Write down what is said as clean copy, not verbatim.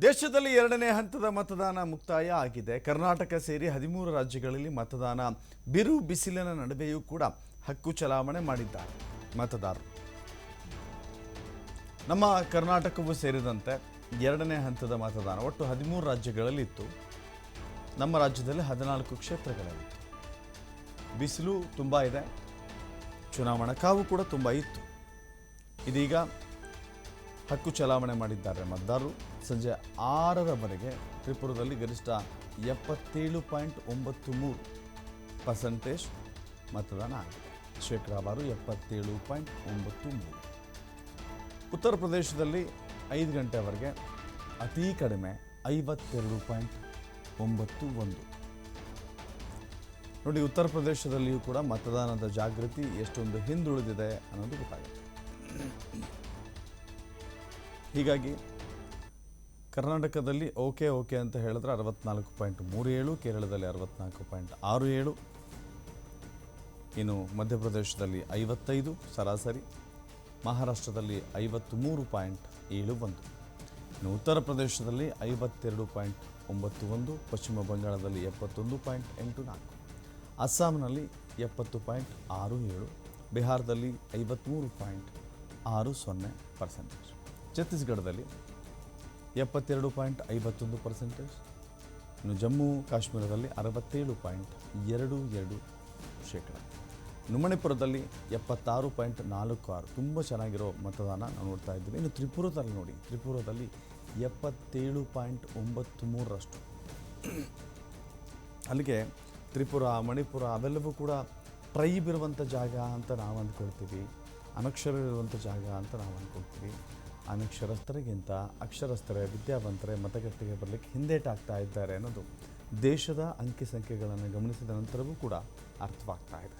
ದೇಶದಲ್ಲಿ ಎರಡನೇ ಹಂತದ ಮತದಾನ ಮುಕ್ತಾಯ ಆಗಿದೆ. ಕರ್ನಾಟಕ ಸೇರಿ 13 ರಾಜ್ಯಗಳಲ್ಲಿ ಮತದಾನ ಬಿರು ಬಿಸಿಲಿನ ನಡುವೆಯೂ ಕೂಡ ಹಕ್ಕು ಚಲಾವಣೆ ಮಾಡಿದ್ದಾರೆ ಮತದಾರರು. ನಮ್ಮ ಕರ್ನಾಟಕವೂ ಸೇರಿದಂತೆ ಎರಡನೇ ಹಂತದ ಮತದಾನ ಒಟ್ಟು 13 ರಾಜ್ಯಗಳಲ್ಲಿ ಇತ್ತು. ನಮ್ಮ ರಾಜ್ಯದಲ್ಲಿ 14 ಕ್ಷೇತ್ರಗಳಲ್ಲಿ ಬಿಸಿಲು ತುಂಬ ಇದೆ. ಚುನಾವಣಾ ಕಾವು ಕೂಡ ತುಂಬ ಇತ್ತು. ಇದೀಗ ಹಕ್ಕು ಚಲಾವಣೆ ಮಾಡಿದ್ದಾರೆ ಮತದಾರರು. ಸಂಜೆ 6ರವರೆಗೆ ತ್ರಿಪುರದಲ್ಲಿ ಗರಿಷ್ಠ 77.93% ಮತದಾನ ಆಗಿದೆ. ಶೇಕಡಾವಾರು 77.93. ಉತ್ತರ ಪ್ರದೇಶದಲ್ಲಿ 5 ಗಂಟೆವರೆಗೆ ಅತೀ ಕಡಿಮೆ 52.91. ನೋಡಿ, ಉತ್ತರ ಪ್ರದೇಶದಲ್ಲಿಯೂ ಕೂಡ ಮತದಾನದ ಜಾಗೃತಿ ಎಷ್ಟೊಂದು ಹಿಂದುಳಿದಿದೆ ಅನ್ನೋದು ಗೊತ್ತಾಗುತ್ತೆ. ಹೀಗಾಗಿ ಕರ್ನಾಟಕದಲ್ಲಿ ಓಕೆ ಅಂತ ಹೇಳಿದ್ರೆ 64.37, ಕೇರಳದಲ್ಲಿ 64.67, ಇನ್ನು ಮಧ್ಯಪ್ರದೇಶದಲ್ಲಿ 55 ಸರಾಸರಿ, ಮಹಾರಾಷ್ಟ್ರದಲ್ಲಿ 53.71, ಇನ್ನು ಉತ್ತರ ಪ್ರದೇಶದಲ್ಲಿ 52.91, ಪಶ್ಚಿಮ ಬಂಗಾಳದಲ್ಲಿ 71.84, ಅಸ್ಸಾಂನಲ್ಲಿ 70.67, ಬಿಹಾರದಲ್ಲಿ 53.60%, ಛತ್ತೀಸ್ಗಢದಲ್ಲಿ 72.51%, ಇನ್ನು ಜಮ್ಮು ಕಾಶ್ಮೀರದಲ್ಲಿ 67.22%, ಇನ್ನು ಮಣಿಪುರದಲ್ಲಿ 76.46. ತುಂಬ ಚೆನ್ನಾಗಿರೋ ಮತದಾನ ನಾವು ನೋಡ್ತಾ ಇದ್ದೀವಿ. ಇನ್ನು ತ್ರಿಪುರದಲ್ಲಿ ನೋಡಿ, ತ್ರಿಪುರದಲ್ಲಿ 77.93ರಷ್ಟು. ಅಲ್ಲಿಗೆ ತ್ರಿಪುರ, ಮಣಿಪುರ ಅವೆಲ್ಲವೂ ಕೂಡ ಟ್ರೈಬ್ ಇರುವಂಥ ಜಾಗ ಅಂತ ನಾವು ಅಂದ್ಕೊಳ್ತೀವಿ, ಅನಕ್ಷರ ಇರುವಂಥ ಜಾಗ ಅಂತ ನಾವು ಅಂದ್ಕೊಳ್ತೀವಿ. ಅನಕ್ಷರಸ್ಥರಿಗಿಂತ ಅಕ್ಷರಸ್ಥರೇ, ವಿದ್ಯಾವಂತರೇ ಮತಗಟ್ಟೆಗೆ ಬರಲಿಕ್ಕೆ ಹಿಂದೇಟಾಗ್ತಾ ಇದ್ದಾರೆ ಅನ್ನೋದು ದೇಶದ ಅಂಕಿ ಸಂಖ್ಯೆಗಳನ್ನು ಗಮನಿಸಿದ ನಂತರವೂ ಕೂಡ ಅರ್ಥವಾಗ್ತಾ ಇದೆ.